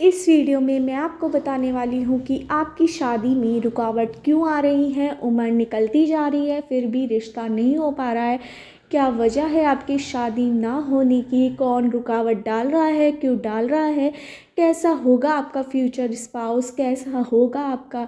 इस वीडियो में मैं आपको बताने वाली हूँ कि आपकी शादी में रुकावट क्यों आ रही है। उम्र निकलती जा रही है फिर भी रिश्ता नहीं हो पा रहा है। क्या वजह है आपकी शादी ना होने की? कौन रुकावट डाल रहा है, क्यों डाल रहा है? कैसा होगा आपका फ्यूचर स्पाउस? कैसा होगा आपका,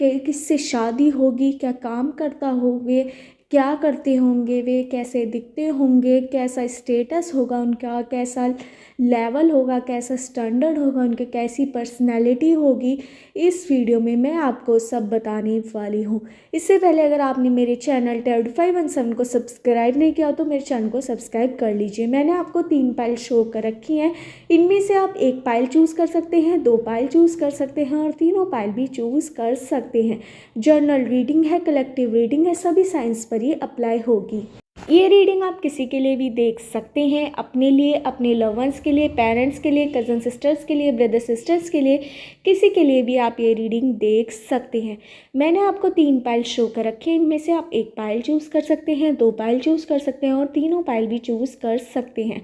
किससे शादी होगी? क्या काम करता होंगे? क्या करते होंगे वे? कैसे दिखते होंगे? कैसा स्टेटस होगा उनका? कैसा लेवल होगा? कैसा स्टैंडर्ड होगा उनके? कैसी पर्सनैलिटी होगी? इस वीडियो में मैं आपको सब बताने वाली हूँ। इससे पहले अगर आपने मेरे चैनल टेड 517 को सब्सक्राइब नहीं किया तो मेरे चैनल को सब्सक्राइब कर लीजिए। मैंने आपको 3 पाइल शो कर रखी हैं। इनमें से आप 1 पाइल चूज़ कर सकते हैं, 2 पाइल चूज़ कर सकते हैं और तीनों पाइल भी चूज़ कर सकते हैं। जर्नल रीडिंग है, कलेक्टिव रीडिंग है, सभी साइंस पर ही अप्लाई होगी। ये रीडिंग आप किसी के लिए भी देख सकते हैं, अपने लिए, अपने लव वंस के लिए, पेरेंट्स के लिए, कज़न सिस्टर्स के लिए, ब्रदर सिस्टर्स के लिए, किसी के लिए भी आप ये रीडिंग देख सकते हैं। मैंने आपको 3 पाइल शो कर रखे हैं। इनमें से आप 1 पाइल चूज़ कर सकते हैं, 2 पाइल चूज़ कर सकते हैं और तीनों पाइल भी चूज़ कर सकते हैं।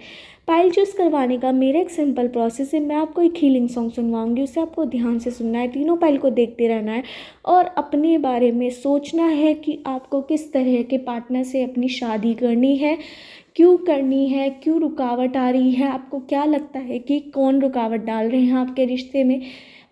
पाइल चूज़ करवाने का मेरा एक सिंपल प्रोसेस है। मैं आपको एक हीलिंग सॉन्ग सुनवाऊंगी, उसे आपको ध्यान से सुनना है, तीनों पाइल को देखते रहना है और अपने बारे में सोचना है कि आपको किस तरह के पार्टनर से अपनी शादी करनी है, क्यों करनी है, क्यों रुकावट आ रही है, आपको क्या लगता है कि कौन रुकावट डाल रहे हैं आपके रिश्ते में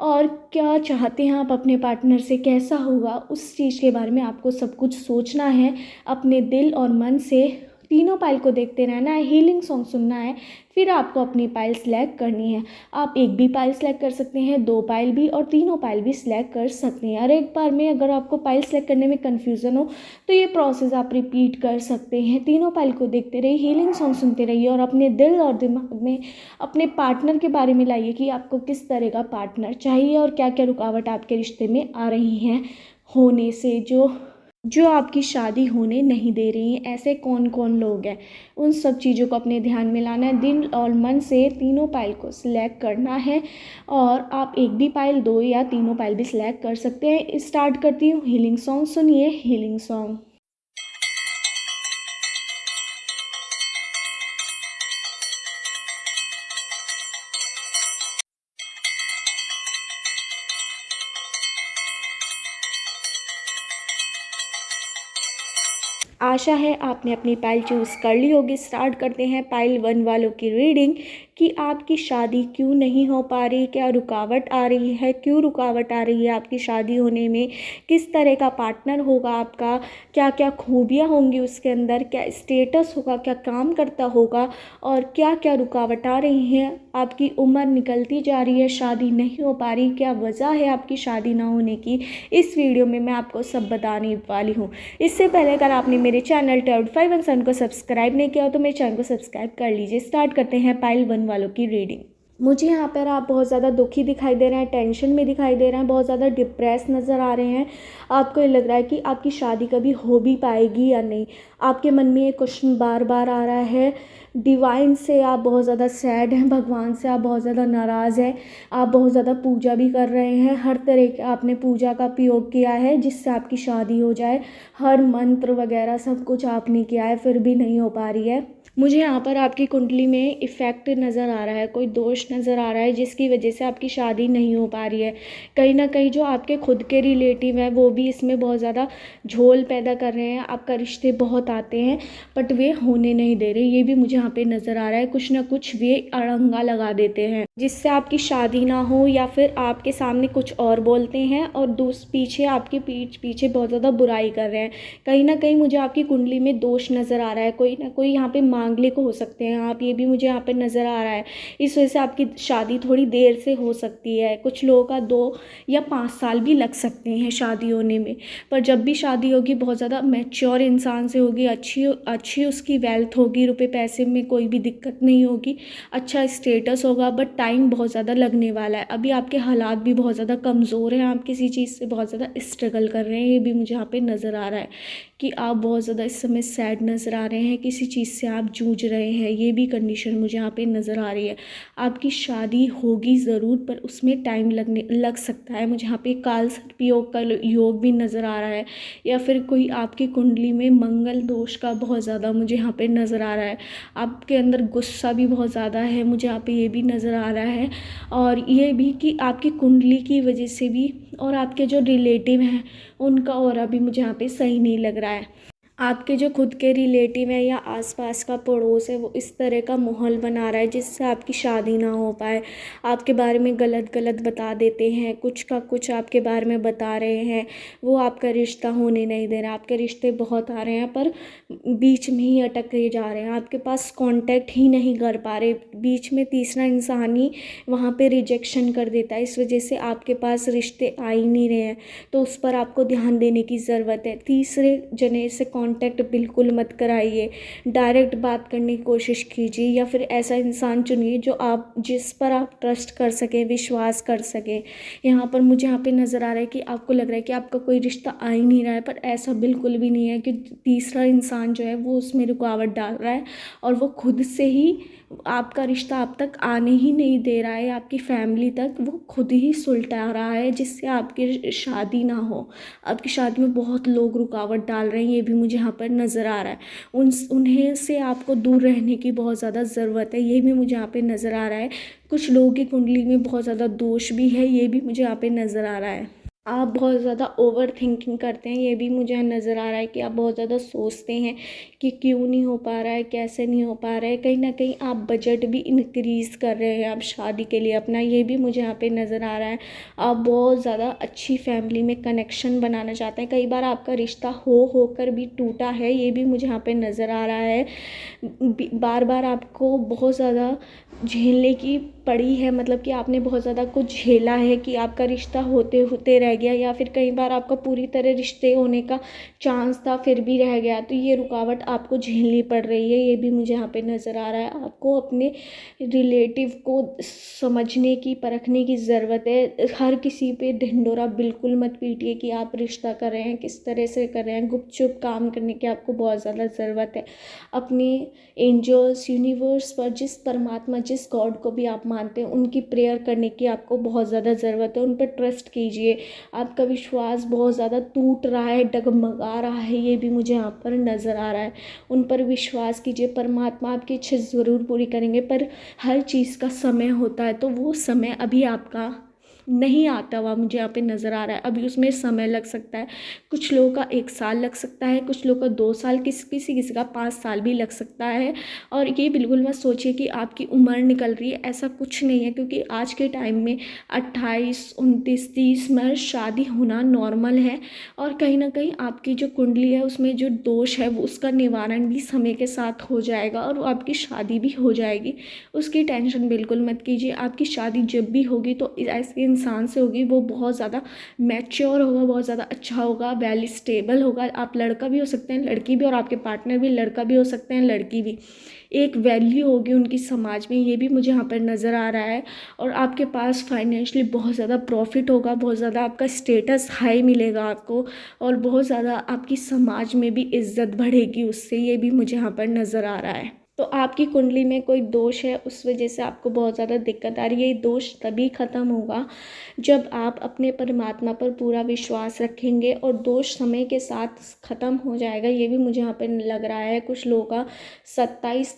और क्या चाहते हैं आप अपने पार्टनर से, कैसा होगा, उस चीज़ के बारे में आपको सब कुछ सोचना है। अपने दिल और मन से तीनों पाइल को देखते रहना है, हीलिंग सॉन्ग सुनना है, फिर आपको अपनी पाइल सेलेक्ट करनी है। आप 1 भी पाइल सेलेक्ट कर सकते हैं, 2 पाइल भी और तीनों पाइल भी सिलेक्ट कर सकते हैं। और एक बार में अगर आपको पाइल सेलेक्ट करने में कन्फ्यूज़न हो तो ये प्रोसेस आप रिपीट कर सकते हैं। तीनों पाइल को देखते रहिए, हीलिंग सॉन्ग सुनते रहिए और अपने दिल और दिमाग में अपने पार्टनर के बारे में लाइए कि आपको किस तरह का पार्टनर चाहिए और क्या क्या रुकावट आपके रिश्ते में आ रही हैं होने से, जो आपकी शादी होने नहीं दे रही हैं। ऐसे कौन कौन लोग हैं, उन सब चीज़ों को अपने ध्यान में लाना है। दिल और मन से तीनों पाइल को सिलेक्ट करना है और आप 1 भी पाइल, 2 या तीनों पाइल भी सिलेक्ट कर सकते हैं। स्टार्ट करती हूँ, हीलिंग सॉन्ग सुनिए, हीलिंग सॉन्ग। आशा है आपने अपनी पाइल चूज़ कर ली होगी। स्टार्ट करते हैं पाइल 1 वालों की रीडिंग कि आपकी शादी क्यों नहीं हो पा रही, क्या रुकावट आ रही है, क्यों रुकावट आ रही है आपकी शादी होने में, किस तरह का पार्टनर होगा आपका, क्या क्या खूबियाँ होंगी उसके अंदर, क्या स्टेटस होगा, क्या काम करता होगा और क्या क्या रुकावट आ रही हैं। आपकी उम्र निकलती जा रही है, शादी नहीं हो पा रही, क्या वजह है आपकी शादी ना होने की, इस वीडियो में मैं आपको सब बताने वाली हूँ। इससे पहले अगर आपने मेरे चैनल टेड 517 को सब्सक्राइब नहीं किया तो मेरे चैनल को सब्सक्राइब कर लीजिए। स्टार्ट करते हैं पाइल 1 वालों की रीडिंग। मुझे यहाँ पर आप बहुत ज़्यादा दुखी दिखाई दे रहे हैं, टेंशन में दिखाई दे रहे हैं, बहुत ज़्यादा डिप्रेस नज़र आ रहे हैं। आपको ये लग रहा है कि आपकी शादी कभी हो भी पाएगी या नहीं। आपके मन में ये क्वेश्चन बार बार आ रहा है। डिवाइन से आप बहुत ज़्यादा सैड हैं, भगवान से आप बहुत ज़्यादा नाराज़ हैं। आप बहुत ज़्यादा पूजा भी कर रहे हैं, हर तरह के आपने पूजा का प्रयोग किया है जिससे आपकी शादी हो जाए। हर मंत्र वगैरह सब कुछ आपने किया है फिर भी नहीं हो पा रही है। मुझे यहाँ पर आपकी कुंडली में इफ़ेक्ट नज़र आ रहा है, कोई दोष नज़र आ रहा है जिसकी वजह से आपकी शादी नहीं हो पा रही है। कहीं ना कहीं जो आपके खुद के रिलेटिव हैं वो भी इसमें बहुत ज़्यादा झोल पैदा कर रहे हैं। आपका रिश्ते बहुत आते हैं बट वे होने नहीं दे रहे, ये भी मुझे यहाँ पे नज़र आ रहा है। कुछ ना कुछ वे अड़ंगा लगा देते हैं जिससे आपकी शादी ना हो, या फिर आपके सामने कुछ और बोलते हैं और पीछे आपकी पीठ पीछे बहुत ज़्यादा बुराई कर रहे हैं। कहीं ना कहीं मुझे आपकी कुंडली में दोष नज़र आ रहा है, कोई ना कोई यहाँ पे मांगलिक हो सकते हैं आप, ये भी मुझे यहाँ पे नज़र आ रहा है। इस वजह से आपकी शादी थोड़ी देर से हो सकती है। कुछ लोगों का 2 या 5 साल भी लग सकते हैं शादी होने में, पर जब भी शादी होगी बहुत ज़्यादा मैच्योर इंसान से होगी, अच्छी उसकी वेल्थ होगी, रुपए पैसे में कोई भी दिक्कत नहीं होगी, अच्छा स्टेटस होगा, बट टाइम बहुत ज़्यादा लगने वाला है। अभी आपके हालात भी बहुत ज़्यादा कमज़ोर हैं, आप किसी चीज़ से बहुत ज़्यादा स्ट्रगल कर रहे हैं, ये भी मुझे यहाँ पे नज़र आ रहा है। कि आप बहुत ज़्यादा इस समय सैड नज़र आ रहे हैं, किसी चीज़ से आप जूझ रहे हैं, ये भी कंडीशन मुझे यहाँ पे नज़र आ रही है। आपकी शादी होगी ज़रूर, पर उसमें टाइम लग सकता है। मुझे यहाँ पे काल सर्प योग का योग भी नज़र आ रहा है, या फिर कोई आपकी कुंडली में मंगल दोष का बहुत ज़्यादा मुझे यहाँ पे नज़र आ रहा है। आपके अंदर गुस्सा भी बहुत ज़्यादा है, मुझे यहाँ पे ये भी नज़र आ रहा है। और ये भी कि आपकी कुंडली की वजह से भी, और आपके जो रिलेटिव हैं उनका ऑरा भी मुझे यहाँ पे सही नहीं लग रहा है। आपके जो खुद के रिलेटिव हैं या आसपास का पड़ोस है, वो इस तरह का माहौल बना रहा है जिससे आपकी शादी ना हो पाए। आपके बारे में गलत गलत बता देते हैं, कुछ का कुछ आपके बारे में बता रहे हैं। वो आपका रिश्ता होने नहीं दे रहा। आपके रिश्ते बहुत आ रहे हैं, पर बीच में ही अटके जा रहे हैं, आपके पास कांटेक्ट ही नहीं कर पा रहे। बीच में तीसरा इंसान ही वहाँ पे रिजेक्शन कर देता है, इस वजह से आपके पास रिश्ते आ ही नहीं रहे हैं। तो उस पर आपको ध्यान देने की ज़रूरत है। तीसरे जने से कांटेक्ट बिल्कुल मत कराइए, डायरेक्ट बात करने की कोशिश कीजिए, या फिर ऐसा इंसान चुनिए जिस पर आप ट्रस्ट कर सकें, विश्वास कर सकें। यहाँ पे नज़र आ रहा है कि आपको लग रहा है कि आपका कोई रिश्ता आ ही नहीं रहा है, पर ऐसा बिल्कुल भी नहीं है कि तीसरा इंसान जो है वो उसमें रुकावट डाल रहा है, और वो खुद से ही आपका रिश्ता आप तक आने ही नहीं दे रहा है। आपकी फैमिली तक वो खुद ही सुलटा रहा है, जिससे आपकी शादी ना हो। आपकी शादी में बहुत लोग रुकावट डाल रहे हैं, ये भी मुझे यहाँ पर नज़र आ रहा है। उन्हें से आपको दूर रहने की बहुत ज़्यादा ज़रूरत है, ये भी मुझे यहाँ पे नज़र आ रहा है। कुछ लोगों की कुंडली में बहुत ज़्यादा दोष भी है, ये भी मुझे यहाँ पे नज़र आ रहा है। आप बहुत ज़्यादा ओवर थिंकिंग करते हैं, ये भी मुझे नज़र आ रहा है कि आप बहुत ज़्यादा सोचते हैं कि क्यों नहीं हो पा रहा है, कैसे नहीं हो पा रहा है। कहीं ना कहीं आप बजट भी इंक्रीज़ कर रहे हैं आप शादी के लिए अपना, ये भी मुझे यहाँ पे नज़र आ रहा है। आप बहुत ज़्यादा अच्छी फैमिली में कनेक्शन बनाना चाहते हैं। कई बार आपका रिश्ता होकर भी टूटा है, ये भी मुझे यहाँ पे नज़र आ रहा है। बार बार आपको बहुत ज़्यादा झेलने की पड़ी है, मतलब कि आपने बहुत ज़्यादा कुछ झेला है कि आपका रिश्ता होते होते रह गया, या फिर कई बार आपका पूरी तरह रिश्ते होने का चांस था फिर भी रह गया। तो ये रुकावट आपको झेलनी पड़ रही है, ये भी मुझे यहाँ पे नज़र आ रहा है। आपको अपने रिलेटिव को समझने की, परखने की ज़रूरत है। हर किसी पे ढिंढोरा बिल्कुल मत पीटिए कि आप रिश्ता कर रहे हैं, किस तरह से कर रहे हैं। गुपचुप काम करने की आपको बहुत ज़्यादा ज़रूरत है। अपने एंजल्स, यूनिवर्स पर, जिस परमात्मा, जिस गॉड को भी आप मानते हैं, उनकी प्रेयर करने की आपको बहुत ज़्यादा ज़रूरत है। उन पर ट्रस्ट कीजिए। आपका विश्वास बहुत ज़्यादा टूट रहा है, डगमगा रहा है, ये भी मुझे यहाँ पर नज़र आ रहा है। उन पर विश्वास कीजिए, परमात्मा आपकी इच्छा ज़रूर पूरी करेंगे, पर हर चीज़ का समय होता है, तो वो समय अभी आपका नहीं आता हुआ मुझे यहाँ पे नज़र आ रहा है। अभी उसमें समय लग सकता है, कुछ लोगों का 1 साल लग सकता है, कुछ लोगों का 2 साल, किसी का 5 साल भी लग सकता है। और ये बिल्कुल मत सोचिए कि आपकी उम्र निकल रही है, ऐसा कुछ नहीं है। क्योंकि आज के टाइम में 28, 29, 30 में शादी होना नॉर्मल है। और कहीं ना कहीं आपकी जो कुंडली है उसमें जो दोष है वो उसका निवारण भी समय के साथ हो जाएगा, और आपकी शादी भी हो जाएगी। उसकी टेंशन बिल्कुल मत कीजिए। आपकी शादी जब भी होगी तो ऐसे इंसान से होगी, वो बहुत ज़्यादा मैच्योर होगा, बहुत ज़्यादा अच्छा होगा, वेल स्टेबल होगा। आप लड़का भी हो सकते हैं, लड़की भी, और आपके पार्टनर भी लड़का भी हो सकते हैं, लड़की भी। एक वैल्यू होगी उनकी समाज में, ये भी मुझे यहाँ पर नज़र आ रहा है। और आपके पास फाइनेंशियली बहुत ज़्यादा प्रॉफिट होगा, बहुत ज़्यादा आपका स्टेटस हाई मिलेगा आपको, और बहुत ज़्यादा आपकी समाज में भी इज्जत बढ़ेगी उससे, ये भी मुझे यहाँ पर नज़र आ रहा है। तो आपकी कुंडली में कोई दोष है, उस वजह से आपको बहुत ज़्यादा दिक्कत आ रही है। ये दोष तभी ख़त्म होगा जब आप अपने परमात्मा पर पूरा विश्वास रखेंगे, और दोष समय के साथ ख़त्म हो जाएगा, ये भी मुझे यहाँ पे लग रहा है। कुछ लोगों का 27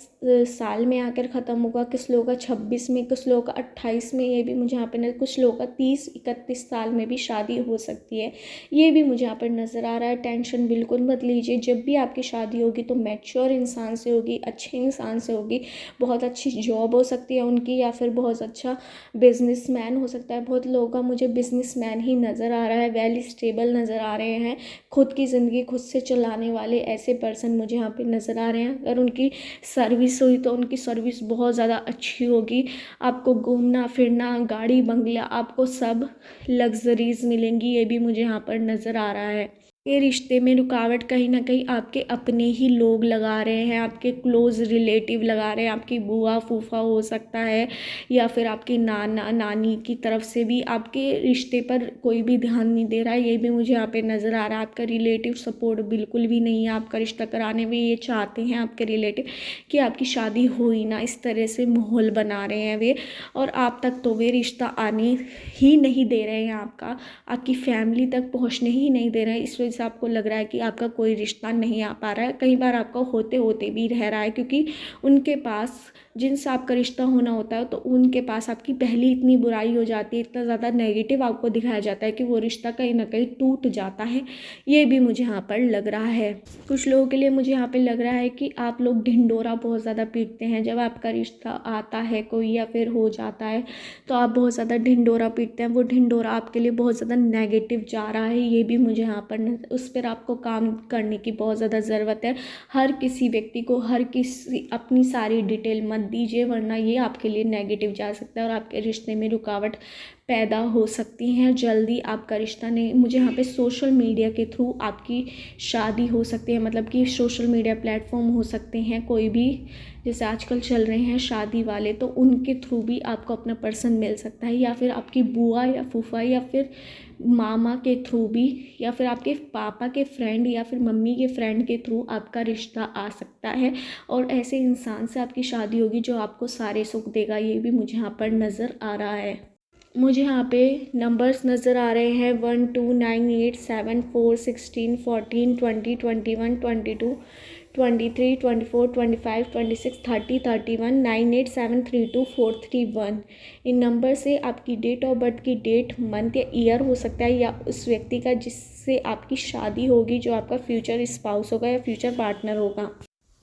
साल में आकर ख़त्म होगा, कुछ लोगों का 26 में, कुछ लोगों का 28 में, ये भी मुझे यहाँ पे कुछ लोगों का 30-31 साल में भी शादी हो सकती है, ये भी मुझे यहाँ पर नज़र आ रहा है। टेंशन बिल्कुल मत लीजिए। जब भी आपकी शादी होगी तो मैच्योर इंसान से होगी, अच्छे इंसान से होगी। बहुत अच्छी जॉब हो सकती है उनकी, या फिर बहुत अच्छा बिजनेसमैन हो सकता है। बहुत लोगों का मुझे बिजनेसमैन ही नज़र आ रहा है, वेल स्टेबल नज़र आ रहे हैं, खुद की ज़िंदगी खुद से चलाने वाले ऐसे पर्सन मुझे यहाँ पे नज़र आ रहे हैं। अगर उनकी सर्विस हुई तो उनकी सर्विस बहुत ज़्यादा अच्छी होगी। आपको घूमना फिरना, गाड़ी बंगला, आपको सब लग्जरीज मिलेंगी, ये भी मुझे यहाँ पर नज़र आ रहा है। ये रिश्ते में रुकावट कहीं न कहीं आपके अपने ही लोग लगा रहे हैं, आपके क्लोज़ रिलेटिव लगा रहे हैं, आपकी बुआ, फूफा हो सकता है, या फिर आपके नाना, नानी की तरफ से भी आपके रिश्ते पर कोई भी ध्यान नहीं दे रहा है। ये भी मुझे यहाँ पे नज़र आ रहा है। आपका रिलेटिव सपोर्ट बिल्कुल भी नहीं है आपका रिश्ता कराने में। ये चाहते हैं आपके रिलेटिव कि आपकी शादी हो ही ना, इस तरह से माहौल बना रहे हैं वे, और आप तक तो वे रिश्ता आने ही नहीं दे रहे हैं, आपकी फैमिली तक पहुँचने ही नहीं दे रहे हैं। इस वजह से आपको लग रहा है कि आपका कोई रिश्ता नहीं आ पा रहा है। कई बार आपका होते होते भी रह रहा है, क्योंकि उनके पास जिनसे आपका रिश्ता होना होता है तो उनके पास आपकी पहली इतनी बुराई हो जाती है, इतना ज़्यादा नेगेटिव आपको दिखाया जाता है कि वो रिश्ता कहीं ना कहीं टूट जाता है। ये भी मुझे यहाँ पर लग रहा है। कुछ लोगों के लिए मुझे यहाँ पे लग रहा है कि आप लोग ढिंढोरा बहुत ज़्यादा पीटते हैं। जब आपका रिश्ता आता है कोई या फिर हो जाता है तो आप बहुत ज़्यादा ढिंढोरा पीटते हैं। वो ढिंढोरा आपके लिए बहुत ज़्यादा नेगेटिव जा रहा है। ये भी मुझे यहाँ पर उस पर आपको काम करने की बहुत ज़्यादा ज़रूरत है। हर किसी व्यक्ति को हर किसी अपनी सारी डिटेल मत दीजिए, वरना ये आपके लिए नेगेटिव जा सकता है और आपके रिश्ते में रुकावट पैदा हो सकती हैं। जल्दी आपका रिश्ता नहीं, मुझे यहाँ पे सोशल मीडिया के थ्रू आपकी शादी हो सकती है, मतलब कि सोशल मीडिया प्लेटफॉर्म हो सकते हैं कोई भी, जैसे आजकल चल रहे हैं शादी वाले, तो उनके थ्रू भी आपको अपना पर्सन मिल सकता है, या फिर आपकी बुआ या फूफा या फिर मामा के थ्रू भी, या फिर आपके पापा के फ्रेंड या फिर मम्मी के फ्रेंड के थ्रू आपका रिश्ता आ सकता है, और ऐसे इंसान से आपकी शादी होगी जो आपको सारे सुख देगा। ये भी मुझे यहाँ पर नज़र आ रहा है। मुझे यहाँ पे नंबर्स नज़र आ रहे हैं 1 2 9 8 7 4 16 14 20 21 22 23 24 25 26 30 31 9 8 7 3 2 4 3 1। इन नंबर से आपकी डेट ऑफ बर्थ की डेट, मंथ या ईयर हो सकता है, या उस व्यक्ति का जिससे आपकी शादी होगी, जो आपका फ्यूचर स्पाउस होगा या फ्यूचर पार्टनर होगा।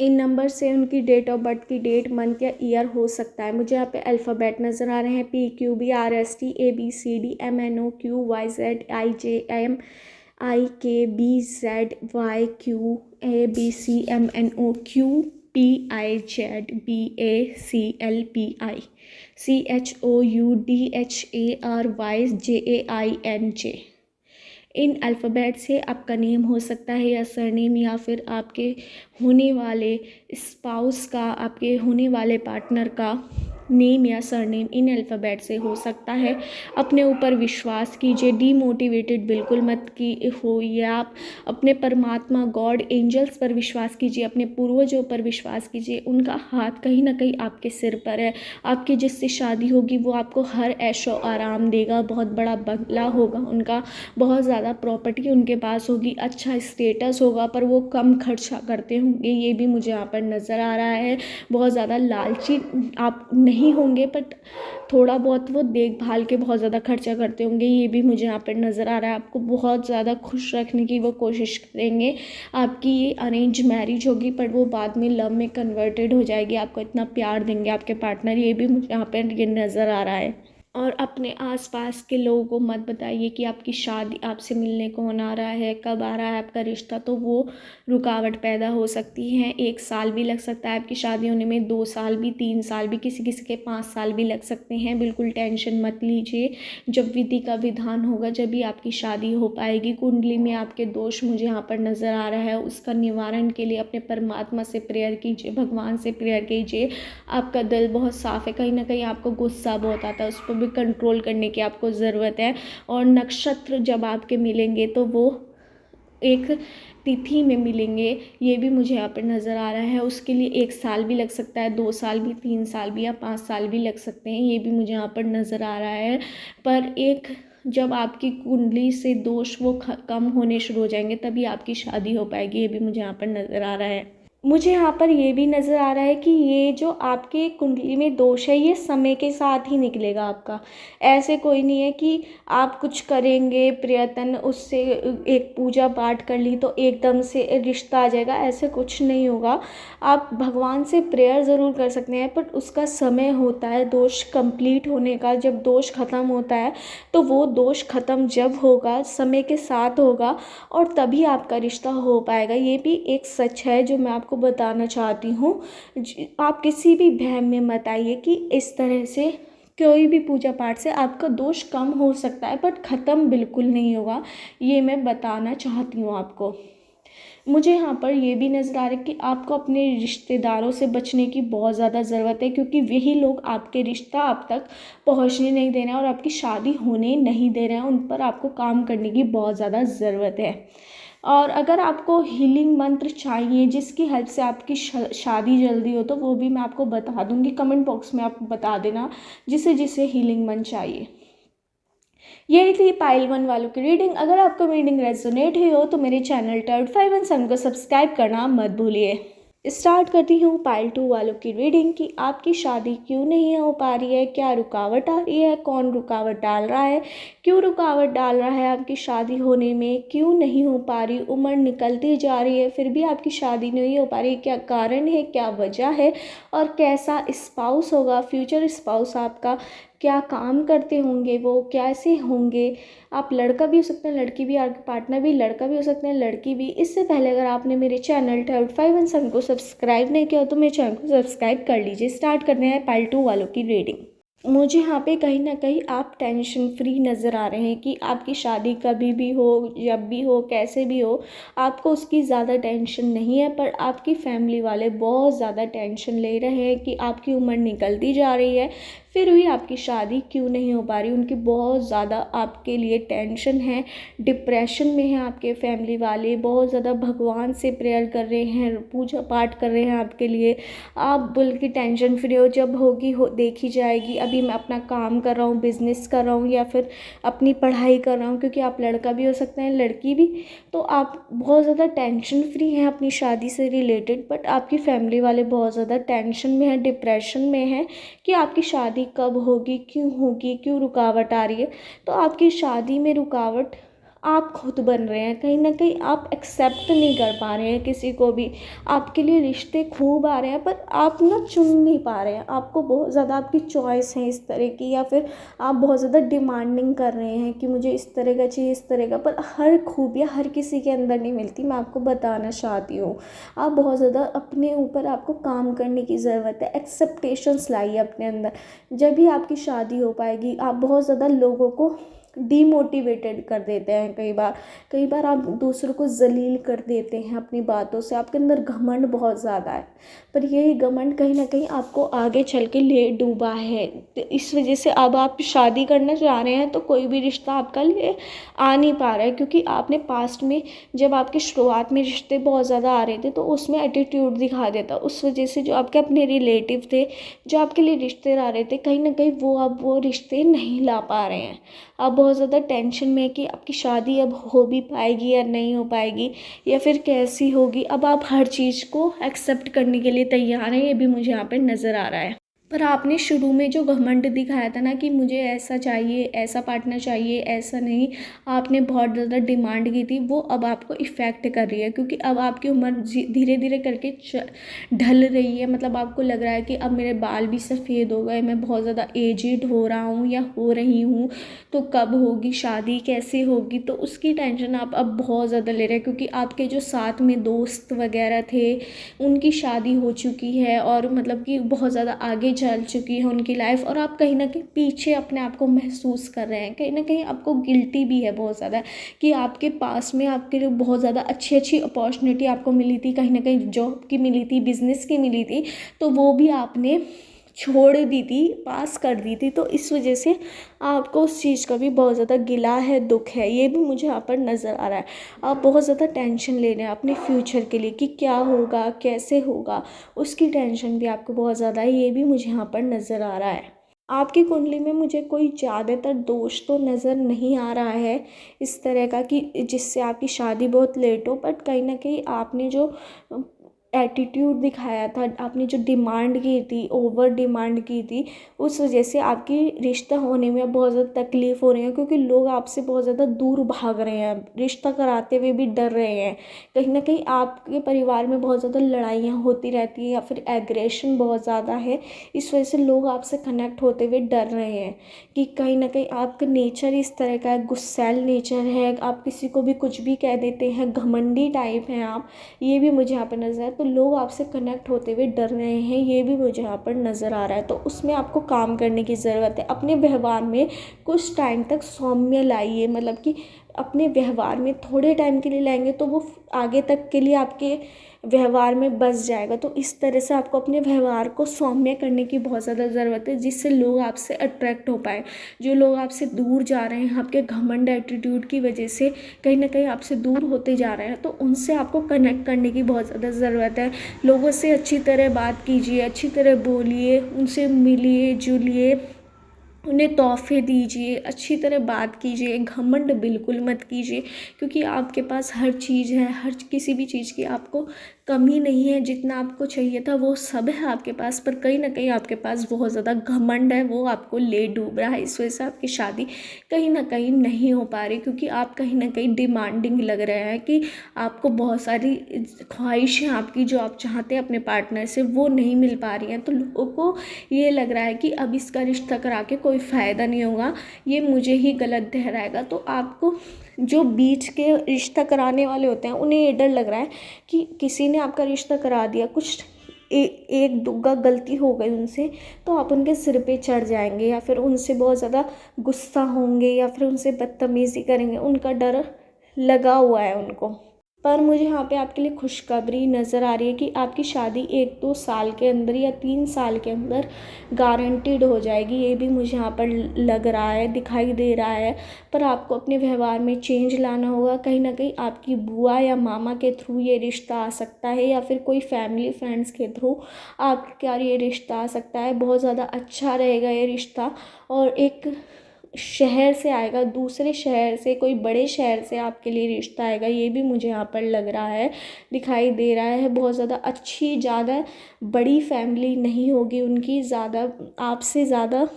इन नंबर से उनकी डेट ऑफ बर्थ की डेट, मंथ या ईयर हो सकता है। मुझे यहाँ पे अल्फ़ाबेट नज़र आ रहे हैं PQBRSTMNOQABCMNOQPIZYQBCMNOQPICHARYJAINJ। इन अल्फ़ाबेट से आपका नेम हो सकता है या सरनेम, या फिर आपके होने वाले स्पाउस का, आपके होने वाले पार्टनर का नेम या सरनेम इन अल्फ़ाबेट से हो सकता है। अपने ऊपर विश्वास कीजिए, डीमोटिवेटेड बिल्कुल मत की होइए। आप अपने परमात्मा, गॉड, एंजल्स पर विश्वास कीजिए, अपने पूर्वजों पर विश्वास कीजिए। उनका हाथ कहीं ना कहीं आपके सिर पर है। आपकी जिससे शादी होगी वो आपको हर ऐशो आराम देगा, बहुत बड़ा बंगला होगा उनका, बहुत ज़्यादा प्रॉपर्टी उनके पास होगी, अच्छा स्टेटस होगा, पर वो कम खर्चा करते होंगे। ये भी मुझे यहाँ पर नज़र आ रहा है। बहुत ज़्यादा लालची आप नहीं होंगे, बट थोड़ा बहुत वो देखभाल के बहुत ज़्यादा खर्चा करते होंगे। ये भी मुझे यहाँ पर नज़र आ रहा है। आपको बहुत ज़्यादा खुश रखने की वो कोशिश करेंगे। आपकी ये अरेंज मैरिज होगी, पर वो बाद में लव में कन्वर्टेड हो जाएगी। आपको इतना प्यार देंगे आपके पार्टनर। ये भी मुझे यहाँ पर ये नज़र आ रहा है। और अपने आसपास के लोगों को मत बताइए कि आपकी शादी, आपसे मिलने कौन आ रहा है, कब आ रहा है आपका रिश्ता, तो वो रुकावट पैदा हो सकती है। 1 साल भी लग सकता है आपकी शादी होने में, 2 साल भी, 3 साल भी, किसी किसी के 5 साल भी लग सकते हैं। बिल्कुल टेंशन मत लीजिए। जब विधि का विधान होगा जब भी आपकी शादी हो पाएगी। कुंडली में आपके दोष मुझे यहाँ पर नज़र आ रहा है, उसका निवारण के लिए अपने परमात्मा से प्रेयर कीजिए, भगवान से प्रेयर कीजिए। आपका दिल बहुत साफ़ है, कहीं ना कहीं आपको गुस्सा बहुत आता है, उस पर भी कंट्रोल करने की आपको ज़रूरत है। और नक्षत्र जब आपके मिलेंगे तो वो एक तिथि में मिलेंगे। ये भी मुझे यहाँ पर नज़र आ रहा है। उसके लिए 1 साल भी लग सकता है, 2 साल भी, 3 साल भी, या 5 साल भी लग सकते हैं। ये भी मुझे यहाँ पर नज़र आ रहा है। पर एक जब आपकी कुंडली से दोष वो कम होने शुरू हो जाएंगे तभी आपकी शादी हो पाएगी। ये भी मुझे यहाँ पर नज़र आ रहा है। मुझे यहाँ पर ये भी नज़र आ रहा है कि ये जो आपके कुंडली में दोष है ये समय के साथ ही निकलेगा आपका। ऐसे कोई नहीं है कि आप कुछ करेंगे प्रयत्न, उससे एक पूजा पाठ कर ली तो एकदम से रिश्ता आ जाएगा, ऐसे कुछ नहीं होगा। आप भगवान से प्रेयर ज़रूर कर सकते हैं, पर उसका समय होता है दोष कंप्लीट होने का। जब दोष ख़त्म होता है तो वो दोष ख़त्म जब होगा, समय के साथ होगा, और तभी आपका रिश्ता हो पाएगा। ये भी एक सच है जो मैं आपको बताना चाहती हूँ। आप किसी भी वहम में मत आइए कि इस तरह से कोई भी पूजा पाठ से आपका दोष कम हो सकता है, बट ख़त्म बिल्कुल नहीं होगा, ये मैं बताना चाहती हूँ आपको। मुझे यहाँ पर ये भी नज़र आ रहा है कि आपको अपने रिश्तेदारों से बचने की बहुत ज़्यादा ज़रूरत है, क्योंकि वही लोग आपके रिश्ता आप तक पहुँचने नहीं दे रहे हैं और आपकी शादी होने नहीं दे रहे हैं। उन पर आपको काम करने की बहुत ज़्यादा ज़रूरत है। और अगर आपको हीलिंग मंत्र चाहिए जिसकी हेल्प से आपकी शादी जल्दी हो, तो वो भी मैं आपको बता दूंगी। कमेंट बॉक्स में आप बता देना जिसे जिसे हीलिंग मंत्र चाहिए। यही थी पाइल 1 वालों की रीडिंग। अगर आपको रीडिंग रेजोनेट हुई हो तो मेरे चैनल टर्ड 517 को सब्सक्राइब करना मत भूलिए। स्टार्ट करती हूँ पाइल 2 वालों की रीडिंग कि आपकी शादी क्यों नहीं हो पा रही है, क्या रुकावट आ रही है, कौन रुकावट डाल रहा है, क्यों रुकावट डाल रहा है आपकी शादी होने में, क्यों नहीं हो पा रही, उम्र निकलती जा रही है फिर भी आपकी शादी नहीं हो पा रही, क्या कारण है, क्या वजह है, और कैसा स्पाउस होगा, फ्यूचर स्पाउस आपका, क्या काम करते होंगे वो, कैसे होंगे, आप लड़का भी हो सकते हैं, लड़की भी, आपके पार्टनर भी लड़का भी हो सकते हैं, लड़की भी। इससे पहले अगर आपने मेरे चैनल टर्ड 517 को सब्सक्राइब नहीं किया तो मेरे चैनल को सब्सक्राइब कर लीजिए। स्टार्ट करते हैं पाइल 2 वालों की रीडिंग। मुझे यहाँ पे कहीं ना कहीं आप टेंशन फ्री नज़र आ रहे हैं कि आपकी शादी कभी भी हो, जब भी हो, कैसे भी हो, आपको उसकी ज़्यादा टेंशन नहीं है। पर आपकी फैमिली वाले बहुत ज़्यादा टेंशन ले रहे हैं कि आपकी उम्र निकलती जा रही है फिर भी आपकी शादी क्यों नहीं हो पा रही। उनकी बहुत ज़्यादा आपके लिए टेंशन है, डिप्रेशन में है आपके फैमिली वाले, बहुत ज़्यादा भगवान से प्रेयर कर रहे हैं, पूजा पाठ कर रहे हैं आपके लिए। आप बल्कि टेंशन फ्री हो, जब होगी हो देखी जाएगी। अभी मैं अपना काम कर रहा हूँ, बिज़नेस कर रहा हूँ या फिर अपनी पढ़ाई कर रहा हूँ, क्योंकि आप लड़का भी हो सकते हैं, लड़की भी। तो आप बहुत ज़्यादा टेंशन फ्री हैं अपनी शादी से रिलेटेड, बट आपकी फैमिली वाले बहुत ज़्यादा टेंशन में हैं, डिप्रेशन में हैं कि आपकी शादी कब होगी, क्यों रुकावट आ रही है। तो आपकी शादी में रुकावट आप खुद बन रहे हैं, कहीं ना कहीं आप एक्सेप्ट नहीं कर पा रहे हैं किसी को भी। आपके लिए रिश्ते खूब आ रहे हैं पर आप ना चुन नहीं पा रहे हैं। आपको बहुत ज़्यादा आपकी चॉइस है इस तरह की, या फिर आप बहुत ज़्यादा डिमांडिंग कर रहे हैं कि मुझे इस तरह का चाहिए, इस तरह का। पर हर खूबियाँ हर किसी के अंदर नहीं मिलती, मैं आपको बताना चाहती हूँ। आप बहुत ज़्यादा अपने ऊपर आपको काम करने की ज़रूरत है, एक्सेप्टेशंस लाइए अपने अंदर, जब भी आपकी शादी हो पाएगी। आप बहुत ज़्यादा लोगों को डीमोटिवेटेड कर देते हैं, कई बार आप दूसरों को जलील कर देते हैं अपनी बातों से। आपके अंदर घमंड बहुत ज़्यादा है, पर यही घमंड कहीं ना कहीं आपको आगे चल के ले डूबा है। तो इस वजह से अब आप शादी करना चाह रहे हैं तो कोई भी रिश्ता आपका लिए आ नहीं पा रहा है, क्योंकि आपने पास्ट में जब आपके शुरुआत में रिश्ते बहुत ज़्यादा आ रहे थे तो उसमें एटीट्यूड दिखा देता। उस वजह से जो आपके अपने रिलेटिव थे, जो आपके लिए रिश्ते आ रहे थे, कहीं ना कहीं वो अब वो रिश्ते नहीं ला पा रहे हैं। आप बहुत ज़्यादा टेंशन में है कि आपकी शादी अब हो भी पाएगी या नहीं हो पाएगी, या फिर कैसी होगी। अब आप हर चीज़ को एक्सेप्ट करने के लिए तैयार हैं, ये भी मुझे यहाँ पे नज़र आ रहा है। पर आपने शुरू में जो घमंड दिखाया था ना कि मुझे ऐसा चाहिए, ऐसा पार्टनर चाहिए, ऐसा नहीं, आपने बहुत ज़्यादा डिमांड की थी, वो अब आपको इफ़ेक्ट कर रही है। क्योंकि अब आपकी उम्र धीरे धीरे करके ढल रही है। मतलब आपको लग रहा है कि अब मेरे बाल भी सफ़ेद हो गए, मैं बहुत ज़्यादा एजिड हो रहा हूँ या हो रही हूँ, तो कब होगी शादी, कैसे होगी। तो उसकी टेंशन आप अब बहुत ज़्यादा ले रहे हैं, क्योंकि आपके जो साथ में दोस्त वगैरह थे उनकी शादी हो चुकी है और मतलब कि बहुत ज़्यादा आगे चल चुकी है उनकी लाइफ, और आप कहीं ना कहीं पीछे अपने आप को महसूस कर रहे हैं। कहीं ना कहीं आपको गिल्टी भी है बहुत ज़्यादा कि आपके पास में आपके लिए बहुत ज़्यादा अच्छी अच्छी अपॉर्चुनिटी आपको मिली थी, कहीं ना कहीं जॉब की मिली थी, बिजनेस की मिली थी, तो वो भी आपने छोड़ दी थी, पास कर दी थी। तो इस वजह से आपको उस चीज़ का भी बहुत ज़्यादा गिला है, दुख है, ये भी मुझे यहाँ पर नज़र आ रहा है। आप बहुत ज़्यादा टेंशन ले रहे हैं अपने फ्यूचर के लिए कि क्या होगा, कैसे होगा, उसकी टेंशन भी आपको बहुत ज़्यादा है, ये भी मुझे यहाँ पर नज़र आ रहा है। आपकी कुंडली में मुझे कोई ज़्यादातर दोष तो नज़र नहीं आ रहा है इस तरह का कि जिससे आपकी शादी बहुत लेट हो, बट कहीं ना कहीं आपने जो एटीट्यूड दिखाया था, आपने जो डिमांड की थी, ओवर डिमांड की थी, उस वजह से आपकी रिश्ता होने में बहुत ज़्यादा तकलीफ़ हो रही है। क्योंकि लोग आपसे बहुत ज़्यादा दूर भाग रहे हैं, रिश्ता कराते हुए भी डर रहे हैं। कहीं ना कहीं आपके परिवार में बहुत ज़्यादा लड़ाइयाँ होती रहती हैं या फिर एग्रेशन बहुत ज़्यादा है। इस वजह से लोग आपसे कनेक्ट होते हुए डर रहे हैं कि कहीं ना कहीं आपका नेचर इस तरह का है, गुस्सैल नेचर है, आप किसी को भी कुछ भी कह देते हैं, घमंडी टाइप हैं आप, ये भी मुझे यहाँ पर नज़र तो लोग आपसे कनेक्ट होते हुए डर रहे हैं, ये भी मुझे यहाँ पर नज़र आ रहा है। तो उसमें आपको काम करने की ज़रूरत है। अपने व्यवहार में कुछ टाइम तक सौम्य लाइए, मतलब कि अपने व्यवहार में थोड़े टाइम के लिए लाएंगे तो वो आगे तक के लिए आपके व्यवहार में बस जाएगा। तो इस तरह से आपको अपने व्यवहार को सौम्य करने की बहुत ज़्यादा ज़रूरत है, जिससे लोग आपसे अट्रैक्ट हो पाए। जो लोग आपसे दूर जा रहे हैं आपके घमंड एटीट्यूड की वजह से, कहीं ना कहीं आपसे दूर होते जा रहे हैं, तो उनसे आपको कनेक्ट करने की बहुत ज़्यादा ज़रूरत है। लोगों से अच्छी तरह बात कीजिए, अच्छी तरह बोलिए, उनसे मिलिए जुलिए, उन्हें तोहफे दीजिए, अच्छी तरह बात कीजिए, घमंड बिल्कुल मत कीजिए, क्योंकि आपके पास हर चीज़ है, हर किसी भी चीज़ की आपको कमी नहीं है। जितना आपको चाहिए था वो सब है आपके पास, पर कहीं ना कहीं आपके पास बहुत ज़्यादा घमंड है, वो आपको ले डूब रहा है। इस वजह से आपकी शादी कहीं ना कहीं नहीं हो पा रही, क्योंकि आप कहीं ना कहीं डिमांडिंग लग रहे हैं कि आपको बहुत सारी ख्वाहिशें आपकी जो आप चाहते हैं अपने पार्टनर से, वो नहीं मिल पा रही हैं। तो लोगों को ये लग रहा है कि अब इसका रिश्ता करा के कोई फ़ायदा नहीं होगा, ये मुझे ही गलत ठहराएगा। तो आपको जो बीच के रिश्ता कराने वाले होते हैं उन्हें ये डर लग रहा है कि किसी ने आपका रिश्ता करा दिया, कुछ एक दुग्गा गलती हो गई उनसे, तो आप उनके सिर पे चढ़ जाएंगे, या फिर उनसे बहुत ज़्यादा गुस्सा होंगे, या फिर उनसे बदतमीज़ी करेंगे। उनका डर लगा हुआ है उनको। पर मुझे यहाँ पे आपके लिए खुशखबरी नज़र आ रही है कि आपकी शादी 1-2 साल के अंदर या 3 साल के अंदर गारंटीड हो जाएगी। ये भी मुझे यहाँ पर लग रहा है, दिखाई दे रहा है। पर आपको अपने व्यवहार में चेंज लाना होगा। कहीं ना कहीं आपकी बुआ या मामा के थ्रू ये रिश्ता आ सकता है, या फिर कोई फैमिली फ्रेंड्स के थ्रू आपका ये रिश्ता आ सकता है। बहुत ज़्यादा अच्छा रहेगा ये रिश्ता, और एक शहर से आएगा, दूसरे शहर से, कोई बड़े शहर से आपके लिए रिश्ता आएगा। ये भी मुझे यहाँ पर लग रहा है, दिखाई दे रहा है। बहुत ज़्यादा अच्छी, ज़्यादा बड़ी फैमिली नहीं होगी उनकी, ज़्यादा आपसे ज़्यादा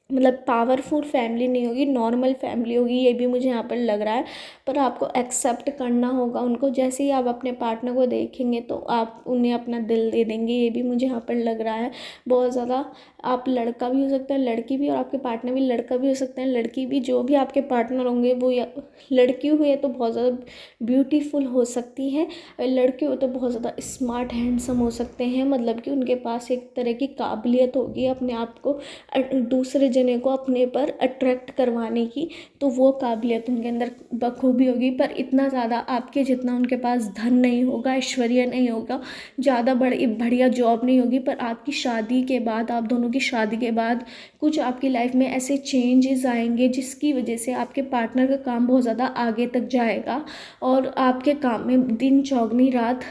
मतलब पावरफुल फैमिली नहीं होगी, नॉर्मल फैमिली होगी। ये भी मुझे यहाँ पर लग रहा है। पर आपको एक्सेप्ट करना होगा उनको। जैसे ही आप अपने पार्टनर को देखेंगे तो आप उन्हें अपना दिल दे देंगे। ये भी मुझे यहाँ पर लग रहा है। बहुत ज़्यादा आप लड़का भी हो सकता है, लड़की भी, और आपके पार्टनर भी लड़का भी हो सकते हैं, लड़की भी। जो भी आपके पार्टनर होंगे वो, या लड़की हुई है तो बहुत ज़्यादा ब्यूटीफुल हो सकती है, लड़के हो तो बहुत ज़्यादा स्मार्ट हैंडसम हो सकते हैं। मतलब कि उनके पास एक तरह की काबिलियत होगी अपने आप को दूसरे जने को अपने पर अट्रैक्ट करवाने की, तो वो काबिलियत उनके अंदर बखूबी होगी। पर इतना ज़्यादा आपके जितना उनके पास धन नहीं होगा, ऐश्वर्य नहीं होगा, ज़्यादा बढ़िया जॉब नहीं होगी। पर आपकी शादी के बाद, आप दोनों की शादी के बाद कुछ आपकी लाइफ में ऐसे चेंजेस आएंगे जिसकी वजह से आपके पार्टनर का काम बहुत ज़्यादा आगे तक जाएगा, और आपके काम में दिन चौगनी रात